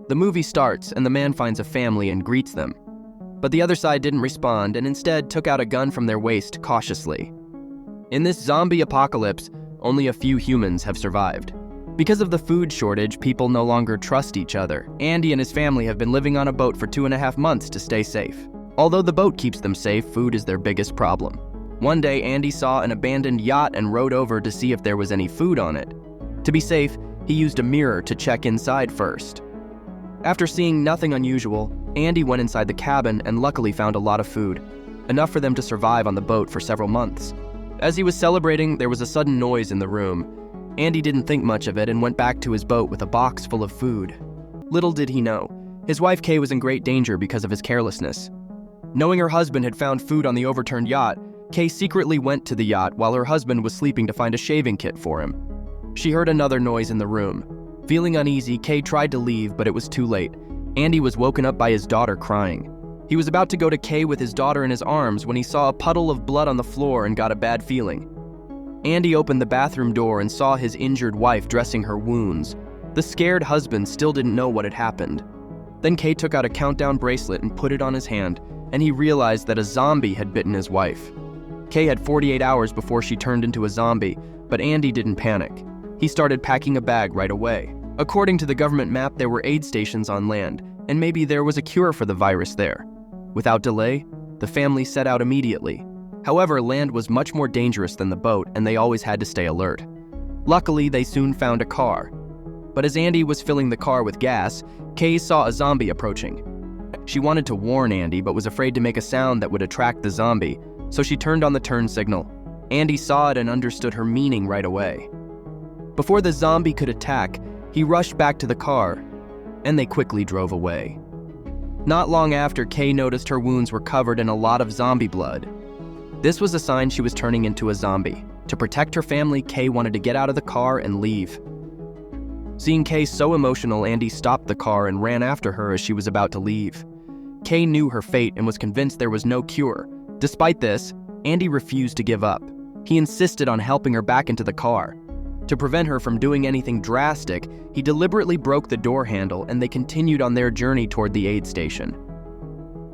The movie starts and the man finds a family and greets them. But the other side didn't respond and instead took out a gun from their waist cautiously. In this zombie apocalypse, only a few humans have survived. Because of the food shortage, people no longer trust each other. Andy and his family have been living on a boat for 2.5 months to stay safe. Although the boat keeps them safe, food is their biggest problem. One day, Andy saw an abandoned yacht and rowed over to see if there was any food on it. To be safe, he used a mirror to check inside first. After seeing nothing unusual, Andy went inside the cabin and luckily found a lot of food, enough for them to survive on the boat for several months. As he was celebrating, there was a sudden noise in the room. Andy didn't think much of it and went back to his boat with a box full of food. Little did he know, his wife Kay was in great danger because of his carelessness. Knowing her husband had found food on the overturned yacht, Kay secretly went to the yacht while her husband was sleeping to find a shaving kit for him. She heard another noise in the room. Feeling uneasy, Kay tried to leave, but it was too late. Andy was woken up by his daughter crying. He was about to go to Kay with his daughter in his arms when he saw a puddle of blood on the floor and got a bad feeling. Andy opened the bathroom door and saw his injured wife dressing her wounds. The scared husband still didn't know what had happened. Then Kay took out a countdown bracelet and put it on his hand, and he realized that a zombie had bitten his wife. Kay had 48 hours before she turned into a zombie, but Andy didn't panic. He started packing a bag right away. According to the government map, there were aid stations on land, and maybe there was a cure for the virus there. Without delay, the family set out immediately. However, land was much more dangerous than the boat, and they always had to stay alert. Luckily, they soon found a car. But as Andy was filling the car with gas, Kay saw a zombie approaching. She wanted to warn Andy, but was afraid to make a sound that would attract the zombie, so she turned on the turn signal. Andy saw it and understood her meaning right away. Before the zombie could attack, he rushed back to the car, and they quickly drove away. Not long after, Kay noticed her wounds were covered in a lot of zombie blood. This was a sign she was turning into a zombie. To protect her family, Kay wanted to get out of the car and leave. Seeing Kay so emotional, Andy stopped the car and ran after her as she was about to leave. Kay knew her fate and was convinced there was no cure. Despite this, Andy refused to give up. He insisted on helping her back into the car. To prevent her from doing anything drastic, he deliberately broke the door handle and they continued on their journey toward the aid station.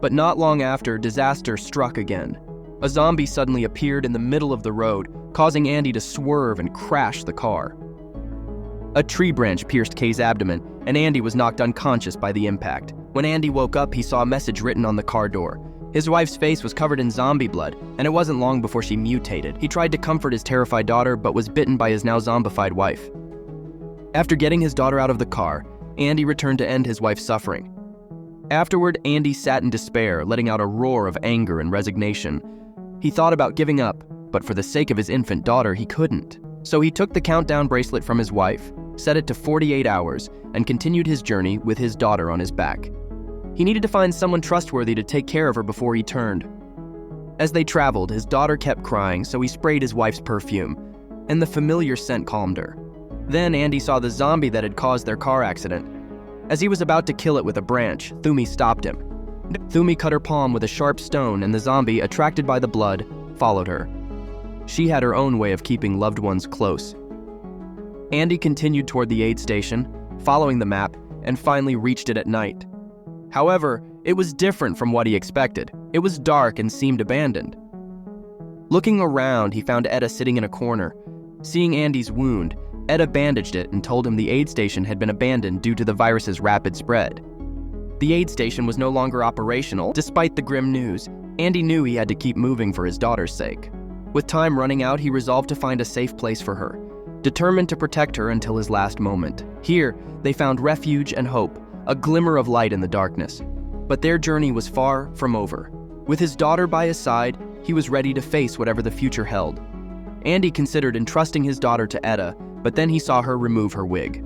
But not long after, disaster struck again. A zombie suddenly appeared in the middle of the road, causing Andy to swerve and crash the car. A tree branch pierced Kay's abdomen, and Andy was knocked unconscious by the impact. When Andy woke up, he saw a message written on the car door. His wife's face was covered in zombie blood, and it wasn't long before she mutated. He tried to comfort his terrified daughter, but was bitten by his now zombified wife. After getting his daughter out of the car, Andy returned to end his wife's suffering. Afterward, Andy sat in despair, letting out a roar of anger and resignation. He thought about giving up, but for the sake of his infant daughter, he couldn't. So he took the countdown bracelet from his wife, set it to 48 hours, and continued his journey with his daughter on his back. He needed to find someone trustworthy to take care of her before he turned. As they traveled, his daughter kept crying, so he sprayed his wife's perfume, and the familiar scent calmed her. Then Andy saw the zombie that had caused their car accident. As he was about to kill it with a branch, Thumi stopped him. Thumi cut her palm with a sharp stone, and the zombie, attracted by the blood, followed her. She had her own way of keeping loved ones close. Andy continued toward the aid station, following the map, and finally reached it at night. However, it was different from what he expected. It was dark and seemed abandoned. Looking around, he found Etta sitting in a corner. Seeing Andy's wound, Etta bandaged it and told him the aid station had been abandoned due to the virus's rapid spread. The aid station was no longer operational. Despite the grim news, Andy knew he had to keep moving for his daughter's sake. With time running out, he resolved to find a safe place for her, determined to protect her until his last moment. Here, they found refuge and hope, a glimmer of light in the darkness. But their journey was far from over. With his daughter by his side, he was ready to face whatever the future held. Andy considered entrusting his daughter to Etta, but then he saw her remove her wig.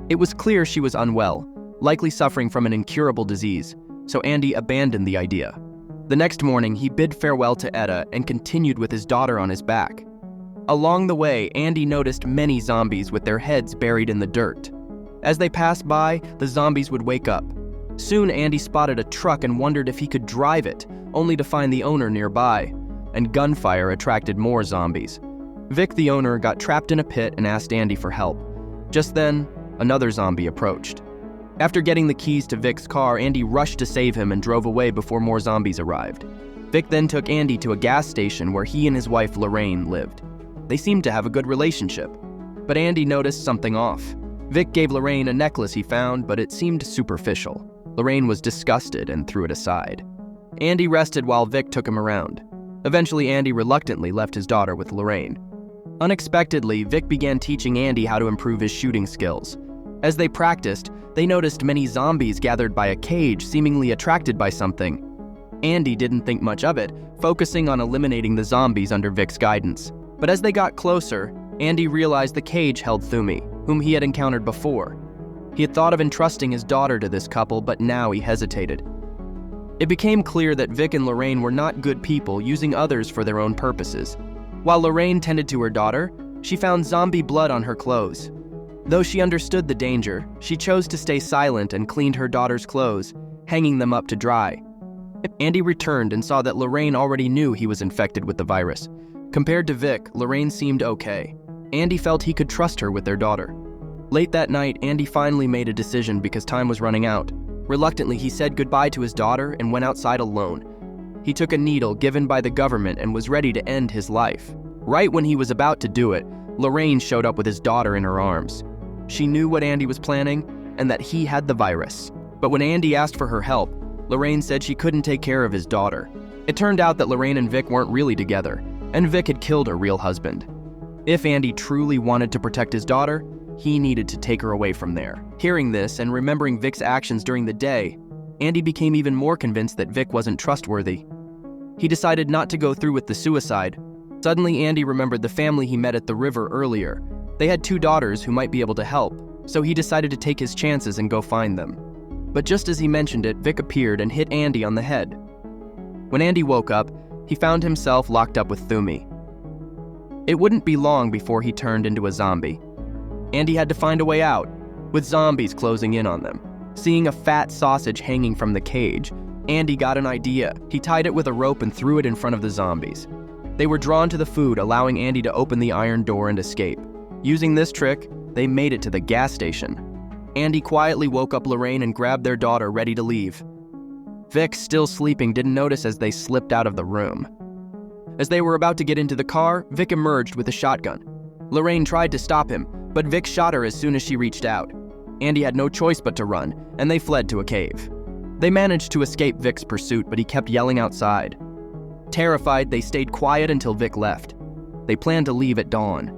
It was clear she was unwell, likely suffering from an incurable disease, so Andy abandoned the idea. The next morning, he bid farewell to Etta and continued with his daughter on his back. Along the way, Andy noticed many zombies with their heads buried in the dirt. As they passed by, the zombies would wake up. Soon, Andy spotted a truck and wondered if he could drive it, only to find the owner nearby, and gunfire attracted more zombies. Vic, the owner, got trapped in a pit and asked Andy for help. Just then, another zombie approached. After getting the keys to Vic's car, Andy rushed to save him and drove away before more zombies arrived. Vic then took Andy to a gas station where he and his wife Lorraine lived. They seemed to have a good relationship, but Andy noticed something off. Vic gave Lorraine a necklace he found, but it seemed superficial. Lorraine was disgusted and threw it aside. Andy rested while Vic took him around. Eventually, Andy reluctantly left his daughter with Lorraine. Unexpectedly, Vic began teaching Andy how to improve his shooting skills. As they practiced, they noticed many zombies gathered by a cage, seemingly attracted by something. Andy didn't think much of it, focusing on eliminating the zombies under Vic's guidance. But as they got closer, Andy realized the cage held Thumi, whom he had encountered before. He had thought of entrusting his daughter to this couple, but now he hesitated. It became clear that Vic and Lorraine were not good people, using others for their own purposes. While Lorraine tended to her daughter, she found zombie blood on her clothes. Though she understood the danger, she chose to stay silent and cleaned her daughter's clothes, hanging them up to dry. Andy returned and saw that Lorraine already knew he was infected with the virus. Compared to Vic, Lorraine seemed okay. Andy felt he could trust her with their daughter. Late that night, Andy finally made a decision because time was running out. Reluctantly, he said goodbye to his daughter and went outside alone. He took a needle given by the government and was ready to end his life. Right when he was about to do it, Lorraine showed up with his daughter in her arms. She knew what Andy was planning and that he had the virus. But when Andy asked for her help, Lorraine said she couldn't take care of his daughter. It turned out that Lorraine and Vic weren't really together, and Vic had killed her real husband. If Andy truly wanted to protect his daughter, he needed to take her away from there. Hearing this and remembering Vic's actions during the day, Andy became even more convinced that Vic wasn't trustworthy. He decided not to go through with the suicide. Suddenly, Andy remembered the family he met at the river earlier. They had 2 daughters who might be able to help, so he decided to take his chances and go find them. But just as he mentioned it, Vic appeared and hit Andy on the head. When Andy woke up, he found himself locked up with Thumi. It wouldn't be long before he turned into a zombie. Andy had to find a way out, with zombies closing in on them. Seeing a fat sausage hanging from the cage, Andy got an idea. He tied it with a rope and threw it in front of the zombies. They were drawn to the food, allowing Andy to open the iron door and escape. Using this trick, they made it to the gas station. Andy quietly woke up Lorraine and grabbed their daughter, ready to leave. Vic, still sleeping, didn't notice as they slipped out of the room. As they were about to get into the car, Vic emerged with a shotgun. Lorraine tried to stop him, but Vic shot her as soon as she reached out. Andy had no choice but to run, and they fled to a cave. They managed to escape Vic's pursuit, but he kept yelling outside. Terrified, they stayed quiet until Vic left. They planned to leave at dawn.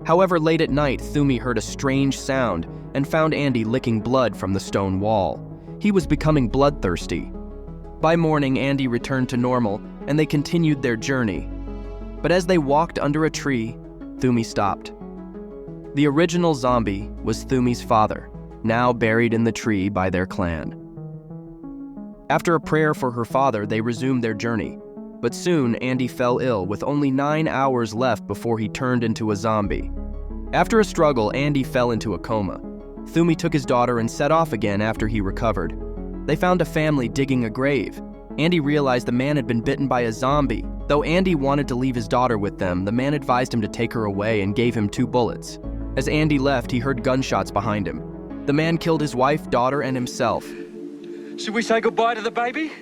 However, late at night, Thumi heard a strange sound and found Andy licking blood from the stone wall. He was becoming bloodthirsty. By morning, Andy returned to normal, and they continued their journey. But as they walked under a tree, Thumi stopped. The original zombie was Thumi's father, now buried in the tree by their clan. After a prayer for her father, they resumed their journey. But soon, Andy fell ill, with only 9 hours left before he turned into a zombie. After a struggle, Andy fell into a coma. Thumi took his daughter and set off again after he recovered. They found a family digging a grave. Andy realized the man had been bitten by a zombie. Though Andy wanted to leave his daughter with them, the man advised him to take her away and gave him 2 bullets. As Andy left, he heard gunshots behind him. The man killed his wife, daughter, and himself. Should we say goodbye to the baby?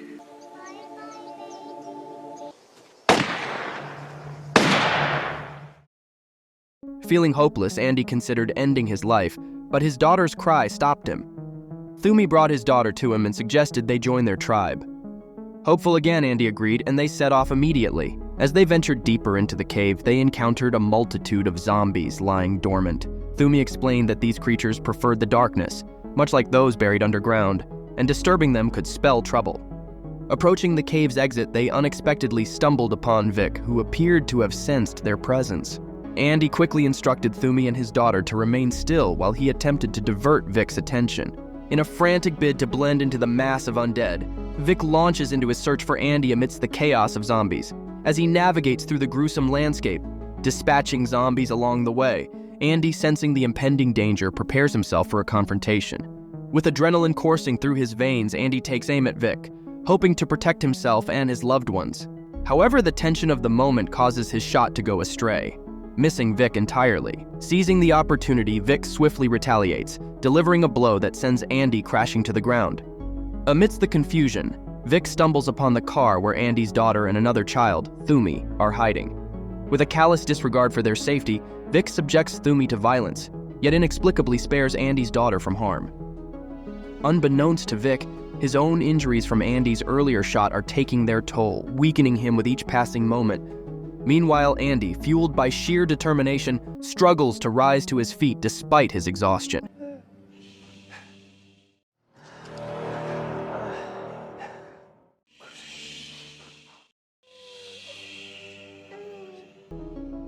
Feeling hopeless, Andy considered ending his life, but his daughter's cry stopped him. Thumi brought his daughter to him and suggested they join their tribe. Hopeful again, Andy agreed, and they set off immediately. As they ventured deeper into the cave, they encountered a multitude of zombies lying dormant. Thumi explained that these creatures preferred the darkness, much like those buried underground, and disturbing them could spell trouble. Approaching the cave's exit, they unexpectedly stumbled upon Vic, who appeared to have sensed their presence. Andy quickly instructed Thumi and his daughter to remain still while he attempted to divert Vic's attention. In a frantic bid to blend into the mass of undead, Vic launches into his search for Andy amidst the chaos of zombies. As he navigates through the gruesome landscape, dispatching zombies along the way, Andy, sensing the impending danger, prepares himself for a confrontation. With adrenaline coursing through his veins, Andy takes aim at Vic, hoping to protect himself and his loved ones. However, the tension of the moment causes his shot to go astray. missing Vic entirely. Seizing the opportunity, Vic swiftly retaliates, delivering a blow that sends Andy crashing to the ground. Amidst the confusion, Vic stumbles upon the car where Andy's daughter and another child, Thumi, are hiding. With a callous disregard for their safety, Vic subjects Thumi to violence, yet inexplicably spares Andy's daughter from harm. Unbeknownst to Vic, his own injuries from Andy's earlier shot are taking their toll, weakening him with each passing moment. Meanwhile, Andy, fueled by sheer determination, struggles to rise to his feet despite his exhaustion.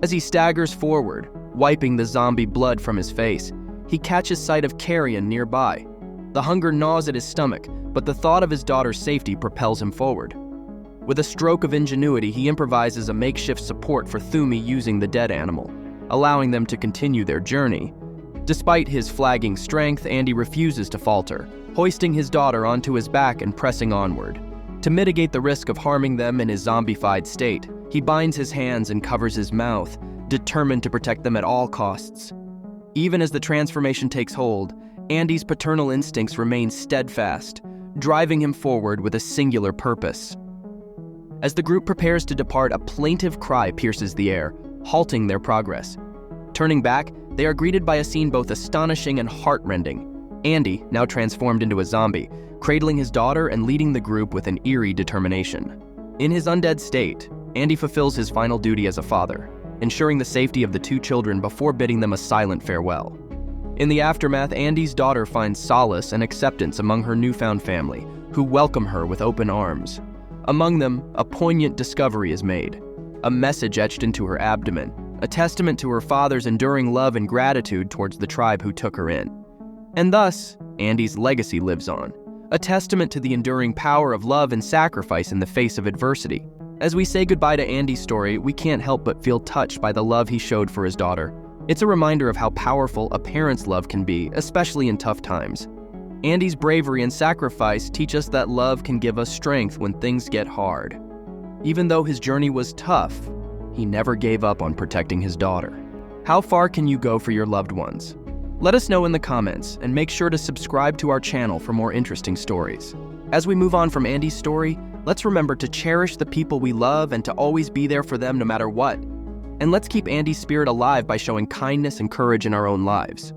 As he staggers forward, wiping the zombie blood from his face, he catches sight of Carrion nearby. The hunger gnaws at his stomach, but the thought of his daughter's safety propels him forward. With a stroke of ingenuity, he improvises a makeshift support for Thumi using the dead animal, allowing them to continue their journey. Despite his flagging strength, Andy refuses to falter, hoisting his daughter onto his back and pressing onward. To mitigate the risk of harming them in his zombified state, he binds his hands and covers his mouth, determined to protect them at all costs. Even as the transformation takes hold, Andy's paternal instincts remain steadfast, driving him forward with a singular purpose. As the group prepares to depart, a plaintive cry pierces the air, halting their progress. Turning back, they are greeted by a scene both astonishing and heartrending. Andy, now transformed into a zombie, cradling his daughter and leading the group with an eerie determination. In his undead state, Andy fulfills his final duty as a father, ensuring the safety of the two children before bidding them a silent farewell. In the aftermath, Andy's daughter finds solace and acceptance among her newfound family, who welcome her with open arms. Among them, a poignant discovery is made, a message etched into her abdomen, a testament to her father's enduring love and gratitude towards the tribe who took her in. And thus, Andy's legacy lives on, a testament to the enduring power of love and sacrifice in the face of adversity. As we say goodbye to Andy's story, we can't help but feel touched by the love he showed for his daughter. It's a reminder of how powerful a parent's love can be, especially in tough times. Andy's bravery and sacrifice teach us that love can give us strength when things get hard. Even though his journey was tough, he never gave up on protecting his daughter. How far can you go for your loved ones? Let us know in the comments, and make sure to subscribe to our channel for more interesting stories. As we move on from Andy's story, let's remember to cherish the people we love and to always be there for them no matter what. And let's keep Andy's spirit alive by showing kindness and courage in our own lives.